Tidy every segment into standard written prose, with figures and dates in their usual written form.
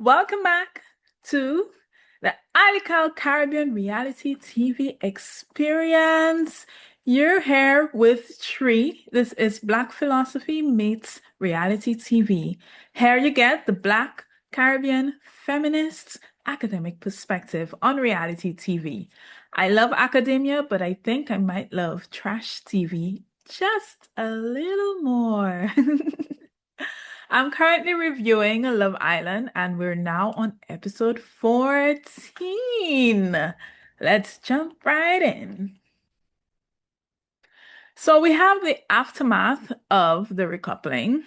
Welcome back to the Alical Caribbean Reality TV Experience. You're here with Tree. This is Black Philosophy meets Reality TV. Here you get the Black Caribbean feminist academic perspective on reality TV. I love academia, but I think I might love trash TV just a little more. I'm currently reviewing Love Island and we're now on episode 14. Let's jump right in. So we have the aftermath of the recoupling.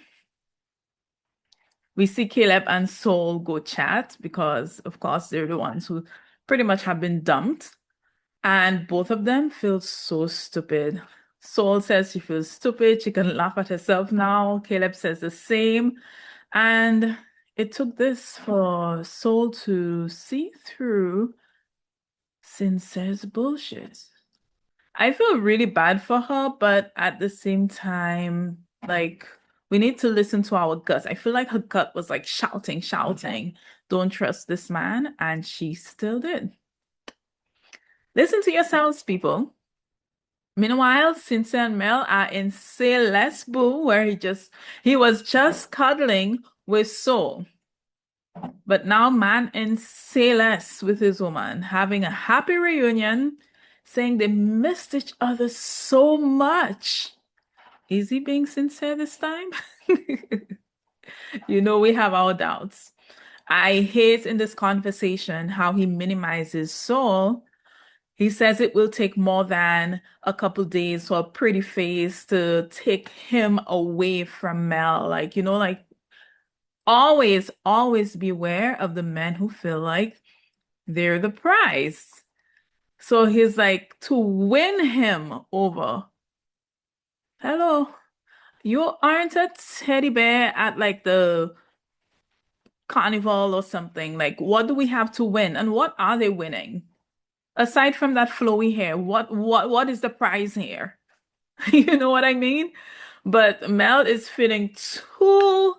We see Caleb and Soul go chat because, of course, they're the ones who pretty much have been dumped. And both of them feel so stupid. Soul says she feels stupid. She can laugh at herself now. Caleb says the same. And it took this for Soul to see through Sincere's bullshit. I feel really bad for her, but at the same time, like, we need to listen to our guts. I feel like her gut was like shouting, shouting, don't trust this man. And she still did. Listen to yourselves, people. Meanwhile, Cynthia and Mel are in Say Less Boo, where he was just cuddling with Soul. But now man in Say Less with his woman, having a happy reunion, saying they missed each other so much. Is he being sincere this time? We have our doubts. I hate in this conversation how he minimizes Soul. He says it will take more than a couple days for a pretty face to take him away from Mel. Like always, always beware of the men who feel like they're the prize. So he's like, to win him over. Hello, you aren't a teddy bear at like the carnival or something. Like, what do we have to win? And what are they winning? Aside from that flowy hair, what is the prize here? You know what I mean? But Mel is feeling too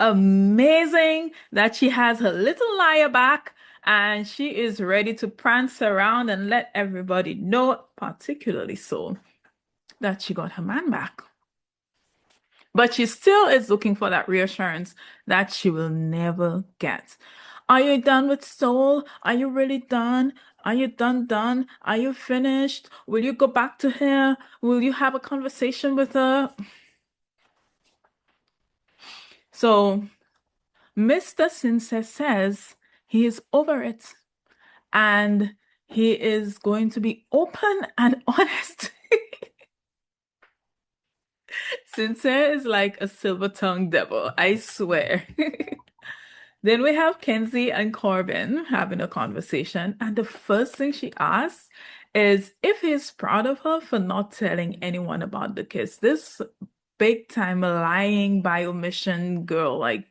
amazing that she has her little liar back and she is ready to prance around and let everybody know, particularly so, that she got her man back. But she still is looking for that reassurance that she will never get. Are you done with Soul? Are you really done? Are you done? Are you finished? Will you go back to her? Will you have a conversation with her? So Mr. Sincere says he is over it and he is going to be open and honest. Sincere is like a silver-tongued devil, I swear. Then we have Kenzie and Corbin having a conversation, and the first thing she asks is if he's proud of her for not telling anyone about the kiss. This big time lying by omission girl, like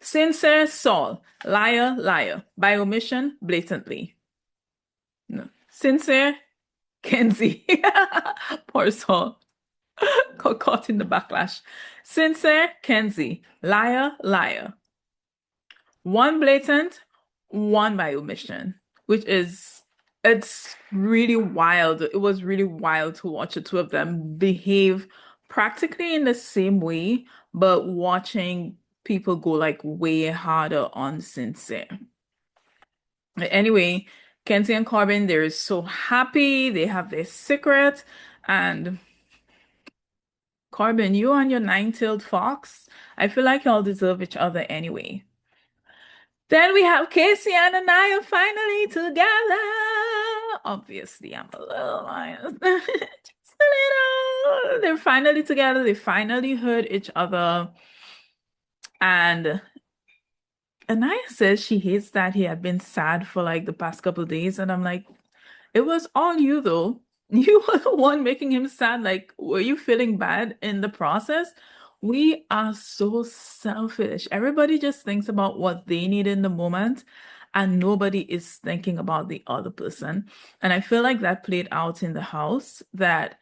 sincere Saul, liar, liar, by omission, blatantly. No. Sincere Kenzie. Poor Saul. Got caught in the backlash. Sincere Kenzie, liar, liar. One blatant, one by omission, which is it's really wild. It was really wild to watch the two of them behave practically in the same way, but watching people go like way harder on Sincere. Anyway, Kenzie and Corbin, they're so happy. They have their secret. And Corbin, you and your nine-tailed fox, I feel like y'all deserve each other anyway. Then we have Casey and Anaya finally together. Obviously, I'm a little biased. Just a little. They're finally together. They finally heard each other. And Anaya says she hates that he had been sad for like the past couple of days. And I'm like, it was all you though. You were the one making him sad. Like, were you feeling bad in the process? We are so selfish. Everybody just thinks about what they need in the moment, and nobody is thinking about the other person. And I feel like that played out in the house, that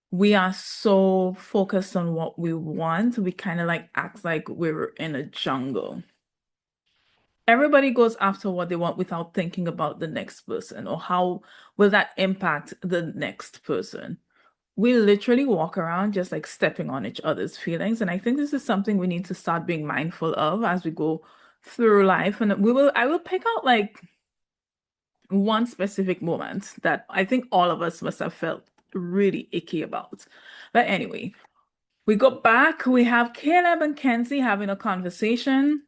we are so focused on what we want, we kind of like act like we're in a jungle. Everybody goes after what they want without thinking about the next person or how will that impact the next person. We literally walk around just like stepping on each other's feelings. And I think this is something we need to start being mindful of as we go through life. And I will pick out like one specific moment that I think all of us must have felt really icky about. But anyway, we go back, we have Caleb and Kenzie having a conversation.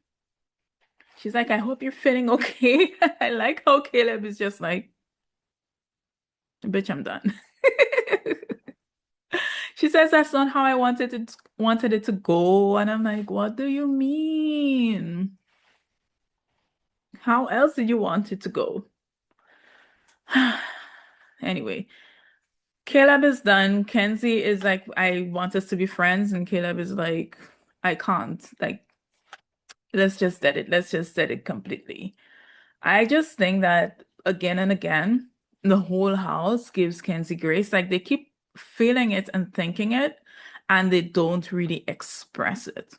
She's like, I hope you're feeling okay. I like how Caleb is just like, bitch, I'm done. She says that's not how I wanted it to go. And I'm like, what do you mean? How else did you want it to go? Anyway, Caleb is done. Kenzie is like, I want us to be friends, and Caleb is like, I can't. Like, let's just set it. Let's just set it completely. I just think that again and again, the whole house gives Kenzie grace. Like they keep feeling it and thinking it, and they don't really express it.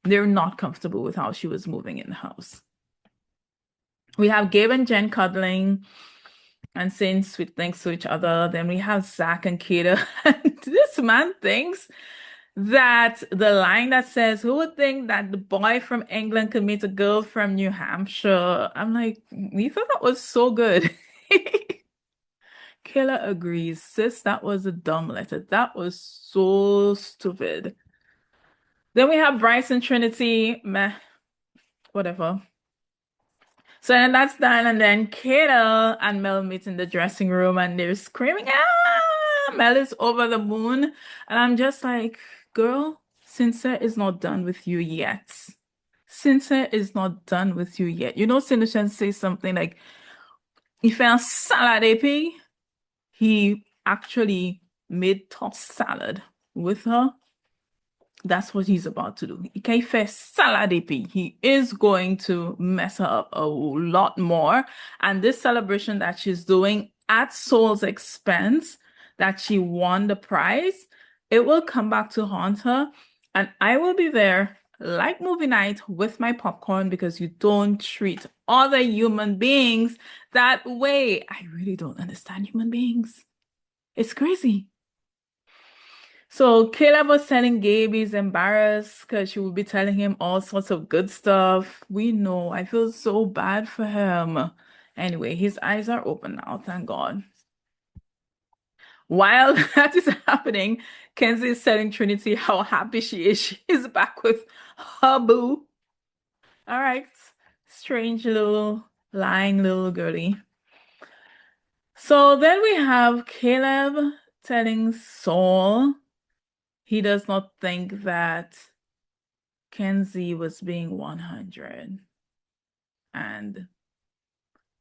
They're not comfortable with how she was moving in the house. We have Gabe and Jen cuddling and saying sweet things to each other. Then we have Zach and Kata. And this man thinks that the line that says, who would think that the boy from England could meet a girl from New Hampshire? I'm like, we thought that was so good. Kayla agrees. Sis, that was a dumb letter. That was so stupid. Then we have Bryce and Trinity. Meh, whatever. So then that's done, and then Kayla and Mel meet in the dressing room and they're screaming, ah! Mel is over the moon. And I'm just like, girl, Sincere is not done with you yet. Sincere is not done with you yet. You know, Sincere says something like, he found salad AP. He actually made tossed salad with her. That's what he's about to do. Ikeife Saladipi. He is going to mess her up a lot more. And this celebration that she's doing at Soul's expense, that she won the prize, it will come back to haunt her. And I will be there like movie night with my popcorn because you don't treat other human beings that way. I really don't understand human beings. It's crazy. So Caleb was telling Gabe he's embarrassed because she would be telling him all sorts of good stuff. We know. I feel so bad for him. Anyway, his eyes are open now, thank God. While that is happening, Kenzie is telling Trinity how happy she is. She is back with her boo. All right. Strange little lying little girlie. So then we have Caleb telling Saul he does not think that Kenzie was being 100. And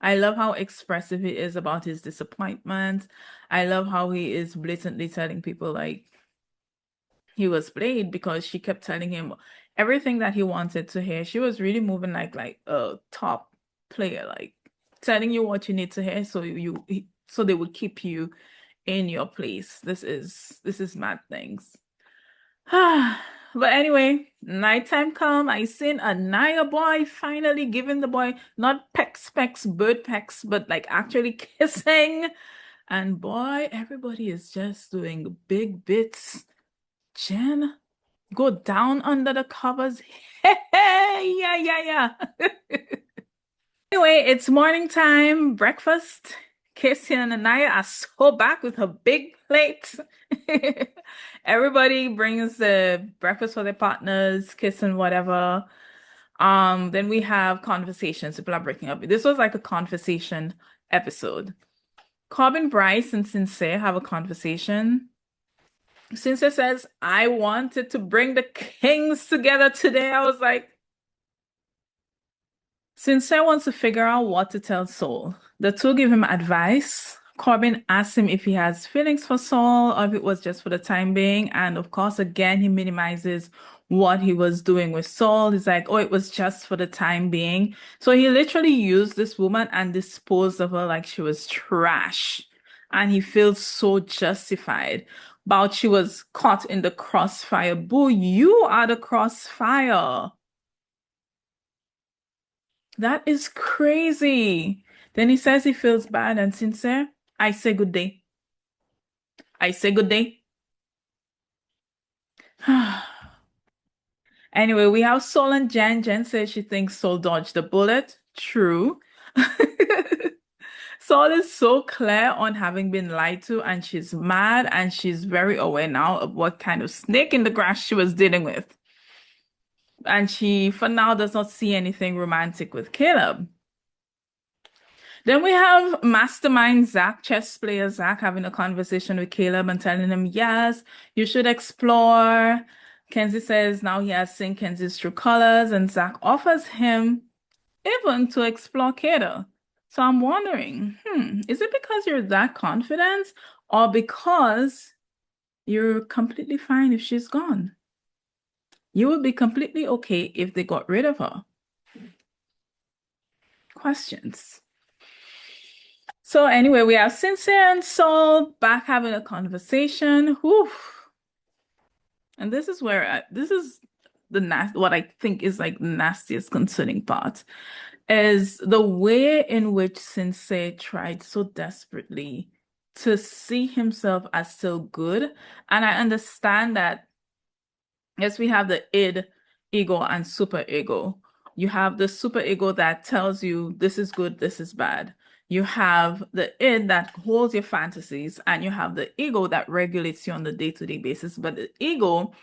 I love how expressive he is about his disappointment. I love how he is blatantly telling people like he was played because she kept telling him everything that he wanted to hear. She was really moving like a top player, like telling you what you need to hear so they would keep you in your place. This is mad things. But anyway, nighttime come. I seen a Naya boy finally giving the boy not pecs, pecks, bird pecks, but like actually kissing. And boy, everybody is just doing big bits. Jen, go down under the covers. Hey, yeah, yeah, yeah. Anyway, it's morning time, breakfast. Casey and Anaya are so back with her big plate. Everybody brings the breakfast for their partners, kissing whatever. Then we have conversations. People are breaking up. This was like a conversation episode. Corbin, Bryce, and Sincere have a conversation. Sincere says, I wanted to bring the kings together today. I was like, Sincere wants to figure out what to tell Saul. The two give him advice. Corbin asks him if he has feelings for Saul or if it was just for the time being. And of course, again, he minimizes what he was doing with Saul. He's like, oh, it was just for the time being. So he literally used this woman and disposed of her like she was trash. And he feels so justified about she was caught in the crossfire. Boo, you are the crossfire. That is crazy. Then he says he feels bad and sincere. I say good day. I say good day. Anyway, we have Sol and Jen. Jen says she thinks Sol dodged the bullet. True. Sol is so clear on having been lied to, and she's mad, and she's very aware now of what kind of snake in the grass she was dealing with. And she, for now, does not see anything romantic with Caleb. Then we have Mastermind Zach, chess player Zach, having a conversation with Caleb and telling him, yes, you should explore. Kenzie says now he has seen Kenzie's true colors, and Zach offers him even to explore Kato. So I'm wondering, is it because you're that confident or because you're completely fine if she's gone? You would be completely okay if they got rid of her. Questions. So anyway, we have Sincere and Soul back having a conversation. Whew. And this is where this is what I think is like the nastiest concerning part is the way in which Sincere tried so desperately to see himself as still good. And I understand that, yes, we have the id, ego, and super ego. You have the super ego that tells you this is good, this is bad. You have the id that holds your fantasies, and you have the ego that regulates you on the day-to-day basis. But the ego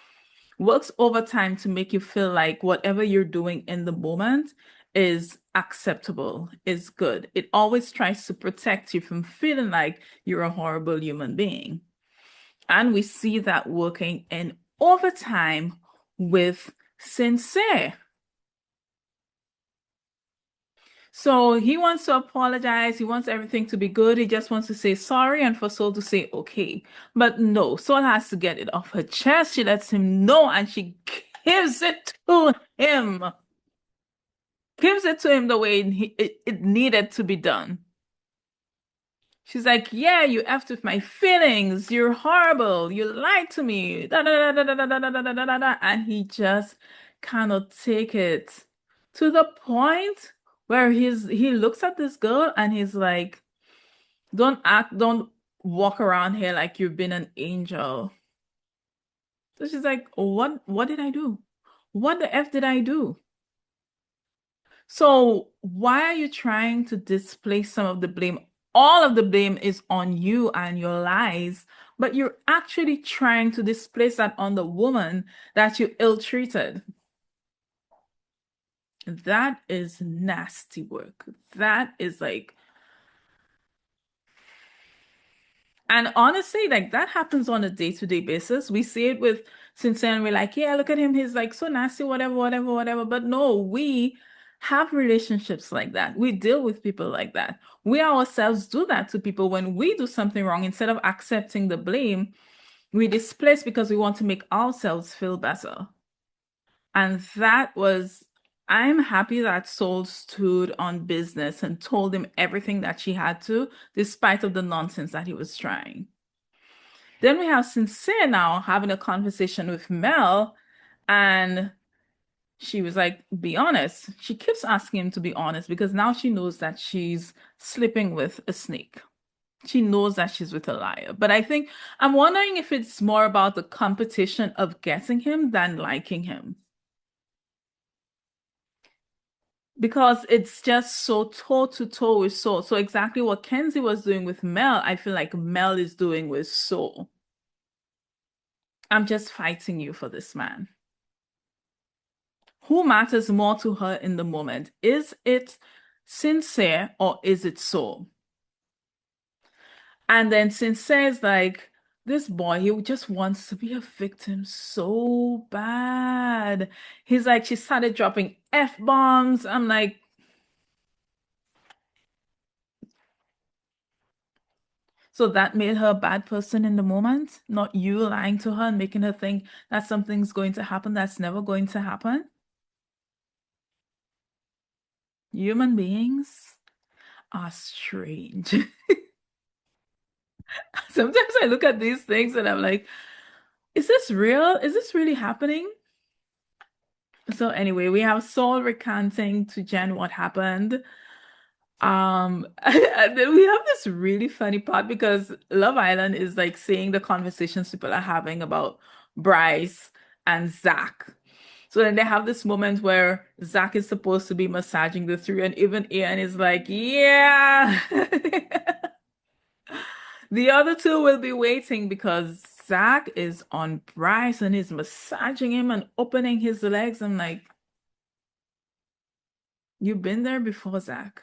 works over time to make you feel like whatever you're doing in the moment is acceptable, is good. It always tries to protect you from feeling like you're a horrible human being. And we see that working in overtime with Sincere. So he wants to apologize. He wants everything to be good. He just wants to say sorry and for Soul to say okay. But no, Soul has to get it off her chest. She lets him know and she gives it to him. Gives it to him the way it needed to be done. She's like, yeah, you effed with my feelings. You're horrible. You lied to me. Da, da, da, da, da, da, da, da, da, da, da, da. And he just cannot take it to the point where he looks at this girl and he's like, don't walk around here like you've been an angel. So she's like, what did I do? What the F did I do? So why are you trying to displace some of the blame? All of the blame is on you and your lies, but you're actually trying to displace that on the woman that you ill-treated. That is nasty work. That is like, and honestly, like that happens on a day-to-day basis. We see it with Sincere and we're like, yeah, look at him. He's like so nasty, whatever, whatever, whatever. But no, we have relationships like that. We deal with people like that. We ourselves do that to people when we do something wrong. Instead of accepting the blame, we displace because we want to make ourselves feel better. And I'm happy that Soul stood on business and told him everything that she had to, despite of the nonsense that he was trying. Then we have Sincere now having a conversation with Mel, and she was like, be honest. She keeps asking him to be honest because now she knows that she's sleeping with a snake. She knows that she's with a liar. But I'm wondering if it's more about the competition of getting him than liking him. Because it's just so toe to toe with Soul. So exactly what Kenzie was doing with Mel, I feel like Mel is doing with Soul. I'm just fighting you for this man. Who matters more to her in the moment? Is it Sincere or is it Soul? And then Sincere is like, this boy, he just wants to be a victim so bad. He's like, she started dropping F-bombs. I'm like, so that made her a bad person in the moment, not you lying to her and making her think that something's going to happen that's never going to happen. Human beings are strange. Sometimes I look at these things and I'm like, is this real? Is this really happening? So anyway, we have Saul recanting to Jen what happened. And then we have this really funny part because Love Island is like seeing the conversations people are having about Bryce and Zach. So then they have this moment where Zach is supposed to be massaging the three, and even Ian is like, yeah. The other two will be waiting because Zach is on Bryce and he's massaging him and opening his legs. I'm like, you've been there before, Zach.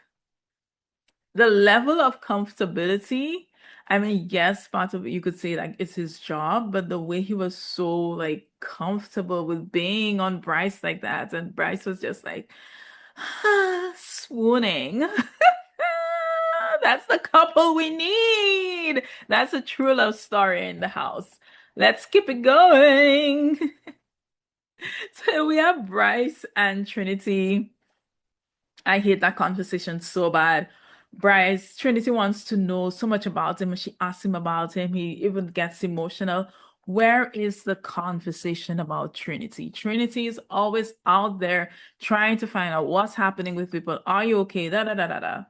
The level of comfortability, I mean, yes, part of it you could say like it's his job, but the way he was so like comfortable with being on Bryce like that, and Bryce was just like swooning. That's the couple we need. That's a true love story in the house. Let's keep it going. So we have Bryce and Trinity. I hate that conversation so bad. Bryce, Trinity wants to know so much about him, and she asks him about him. He even gets emotional. Where is the conversation about Trinity? Trinity is always out there trying to find out what's happening with people. Are you okay? Da da da da da.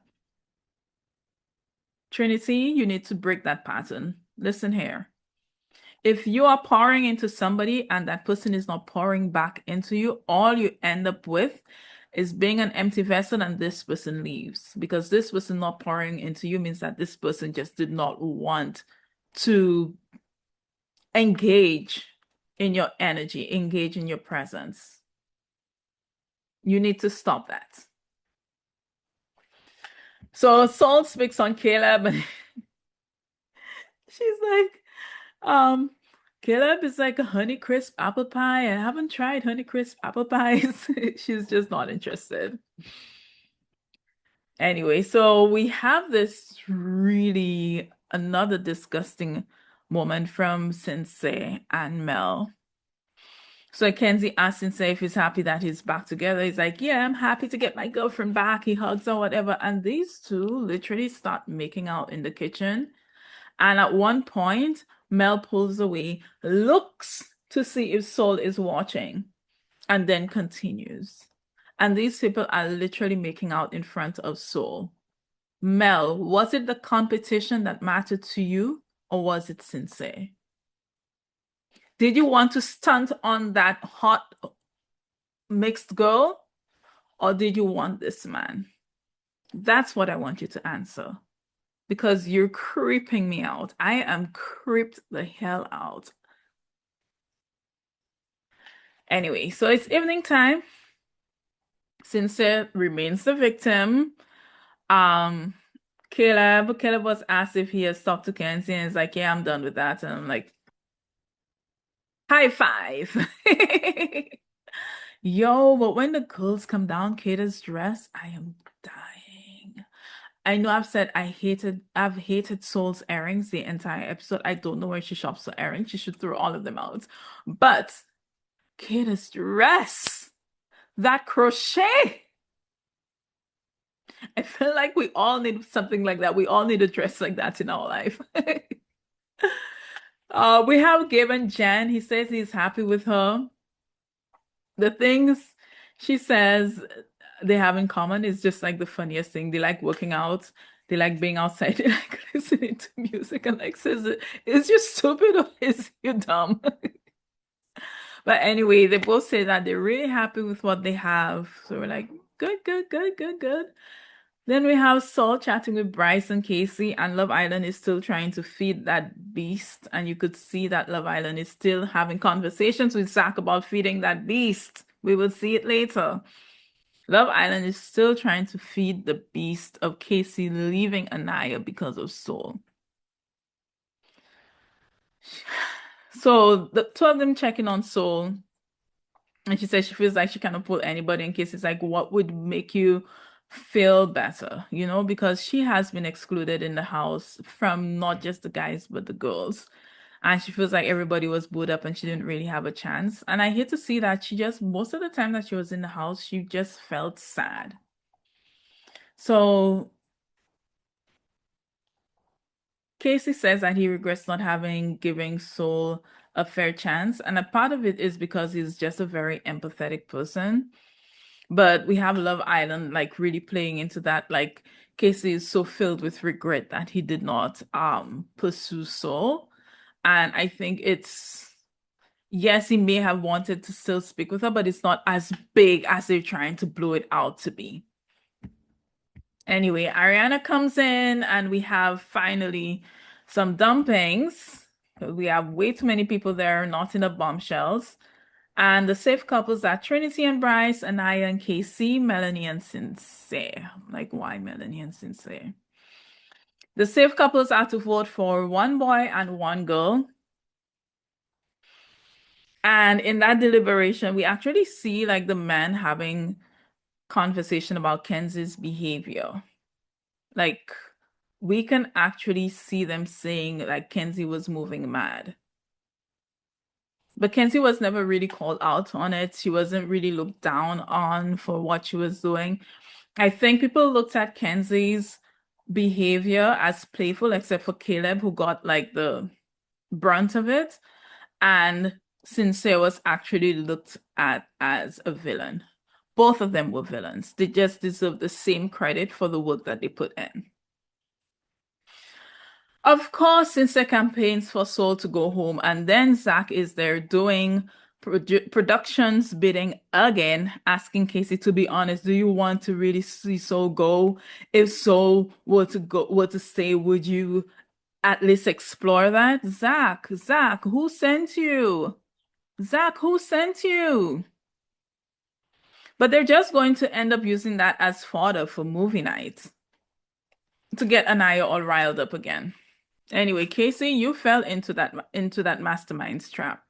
Trinity, you need to break that pattern. Listen here. If you are pouring into somebody and that person is not pouring back into you, all you end up with is being an empty vessel and this person leaves. Because this person not pouring into you means that this person just did not want to engage in your energy, engage in your presence. You need to stop that. So Saul speaks on Caleb and she's like, Um, Caleb is like a Honey Crisp apple pie. I haven't tried Honey Crisp apple pies. She's just not interested. Anyway, so we have this really another disgusting moment from Sensei and Mel. So Kenzie asks Sensei if he's happy that he's back together. He's like, yeah, I'm happy to get my girlfriend back. He hugs her, whatever. And these two literally start making out in the kitchen. And at one point, Mel pulls away, looks to see if Saul is watching, and then continues. And these people are literally making out in front of Saul. Mel, was it the competition that mattered to you, or was it sincere? Did you want to stunt on that hot mixed girl, or did you want this man? That's what I want you to answer. Because you're creeping me out. I am creeped the hell out. Anyway, so it's evening time. Sincere remains the victim. Um, Caleb was asked if he has talked to Kenzie, and he's like, yeah, I'm done with that. And I'm like, high five. Yo, but when the girls come down Kata's dress, I am dying. I know I've hated Soul's earrings the entire episode. I don't know where she shops for earrings. She should throw all of them out. But Kata's dress, that crochet. I feel like we all need something like that. We all need a dress like that in our life. We have given Jen. He says he's happy with her. The things she says they have in common is just like the funniest thing. They like working out. They like being outside. They like listening to music. And like says, is you stupid or is you dumb? But anyway, they both say that they're really happy with what they have. So we're like, good, good, good, good, good. Then we have Saul chatting with Bryce and Casey, and Love Island is still trying to feed that beast. And you could see that Love Island is still having conversations with Zach about feeding that beast. We will see it later. Love Island is still trying to feed the beast of Casey leaving Anaya because of Saul. So the two of them checking on Saul. And she says she feels like she cannot pull anybody in case it's like, what would make you feel better? Because she has been excluded in the house from not just the guys, but the girls. And she feels like everybody was booed up and she didn't really have a chance. And I hate to see that most of the time that she was in the house, she just felt sad. So Casey says that he regrets not having giving Soul a fair chance. And a part of it is because he's just a very empathetic person. But we have Love Island like really playing into that. Like Casey is so filled with regret that he did not pursue Saul. And I think it's yes, he may have wanted to still speak with her, but it's not as big as they're trying to blow it out to be. Anyway, Ariana comes in and we have finally some dumpings. We have way too many people there, not enough bombshells. And the safe couples are Trinity and Bryce, Anaya and Casey, Melanie and Sincere. Like, why Melanie and Sincere? The safe couples are to vote for one boy and one girl. And in that deliberation, we actually see like the men having conversation about Kenzie's behavior. Like, we can actually see them saying like Kenzie was moving mad. But Kenzie was never really called out on it. She wasn't really looked down on for what she was doing. I think people looked at Kenzie's behavior as playful, except for Caleb, who got like the brunt of it. And Sincere was actually looked at as a villain. Both of them were villains. They just deserve the same credit for the work that they put in. Of course, Sincere campaigns for Saul to go home, and then Zach is there doing productions bidding again, asking Casey to be honest. Do you want to really see Saul go? If Saul were to stay, would you at least explore that? Zach, who sent you? Zach, who sent you? But they're just going to end up using that as fodder for movie night to get Anaya all riled up again. Anyway, Casey, you fell into that mastermind's trap.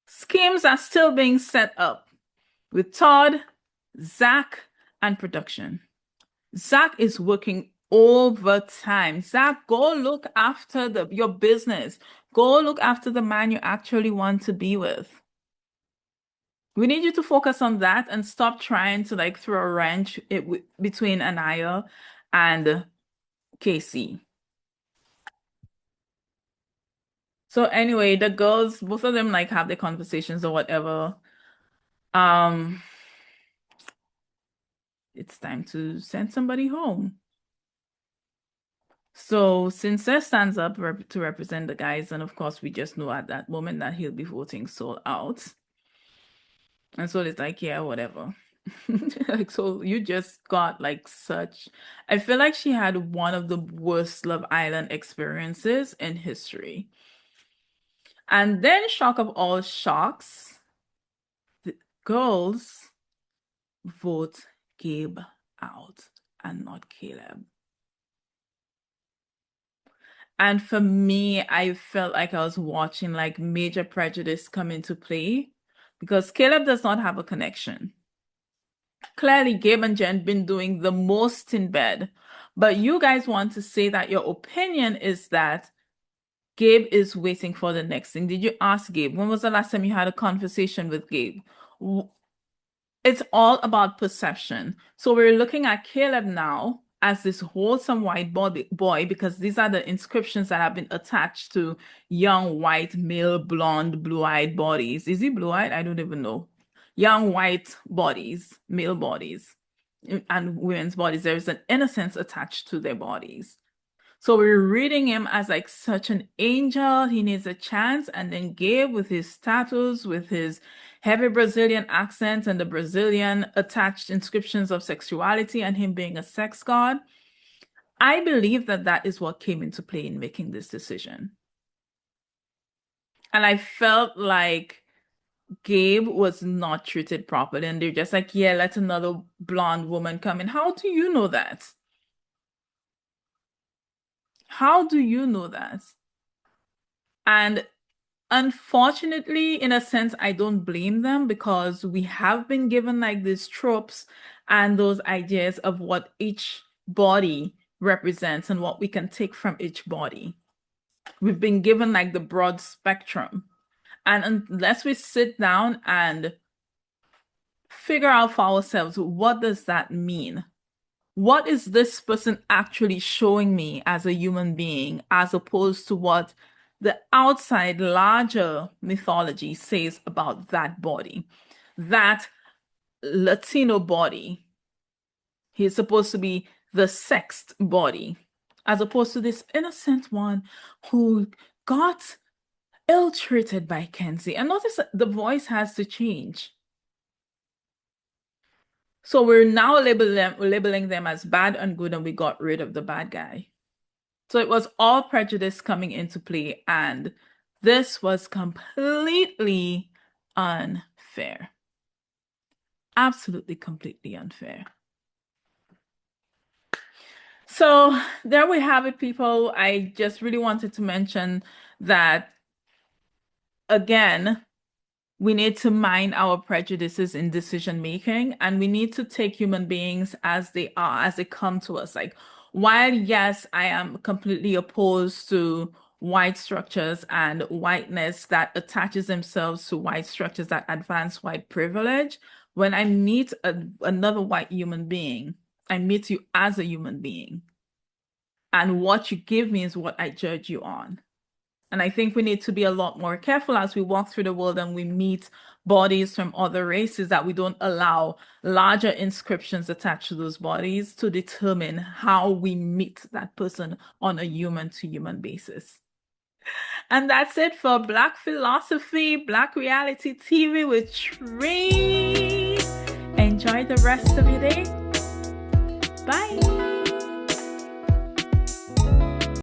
Schemes are still being set up with Todd, Zach, and production. Zach is working overtime. Zach, go look after your business. Go look after the man you actually want to be with. We need you to focus on that and stop trying to like throw a wrench between Anaya and Casey. So anyway, the girls, both of them like have their conversations or whatever. Um, it's time to send somebody home. So Sincere stands up to represent the guys, and of course, we just know at that moment that he'll be voting Soul out. And so it's like, yeah, whatever. Like, so you just got like such. I feel like she had one of the worst Love Island experiences in history. And then, shock of all shocks, the girls vote Gabe out and not Caleb. And for me, I felt like I was watching like major prejudice come into play because Caleb does not have a connection. Clearly, Gabe and Jen been doing the most in bed, but you guys want to say that your opinion is that Gabe is waiting for the next thing. Did you ask Gabe? When was the last time you had a conversation with Gabe? It's all about perception. So we're looking at Caleb now as this wholesome white boy because these are the inscriptions that have been attached to young white male blonde blue-eyed bodies. Is he blue-eyed? I don't even know. Young white bodies, male bodies, and women's bodies. There's an innocence attached to their bodies. So we're reading him as like such an angel. He needs a chance. And then Gabe with his tattoos, with his heavy Brazilian accent and the Brazilian attached inscriptions of sexuality and him being a sex god. I believe that that is what came into play in making this decision. And I felt like Gabe was not treated properly. And they're just like, yeah, let another blonde woman come in. How do you know that? How do you know that? And unfortunately, in a sense, I don't blame them because we have been given like these tropes and those ideas of what each body represents and what we can take from each body. We've been given like the broad spectrum. And unless we sit down and figure out for ourselves, what does that mean? What is this person actually showing me as a human being, as opposed to what the outside larger mythology says about that body. That Latino body, he's supposed to be the sexed body, as opposed to this innocent one who got ill-treated by Kenzie. And notice that the voice has to change. So we're now labeling them as bad and good, and we got rid of the bad guy. So it was all prejudice coming into play, and this was completely unfair. Absolutely, completely unfair. So there we have it, people. I just really wanted to mention that again, we need to mind our prejudices in decision making, and we need to take human beings as they are, as they come to us. Like, while yes, I am completely opposed to white structures and whiteness that attaches themselves to white structures that advance white privilege, when I meet another white human being, I meet you as a human being. And what you give me is what I judge you on. And I think we need to be a lot more careful as we walk through the world and we meet bodies from other races, that we don't allow larger inscriptions attached to those bodies to determine how we meet that person on a human to human basis. And that's it for Black Philosophy, Black Reality TV with Tree. Enjoy the rest of your day. Bye.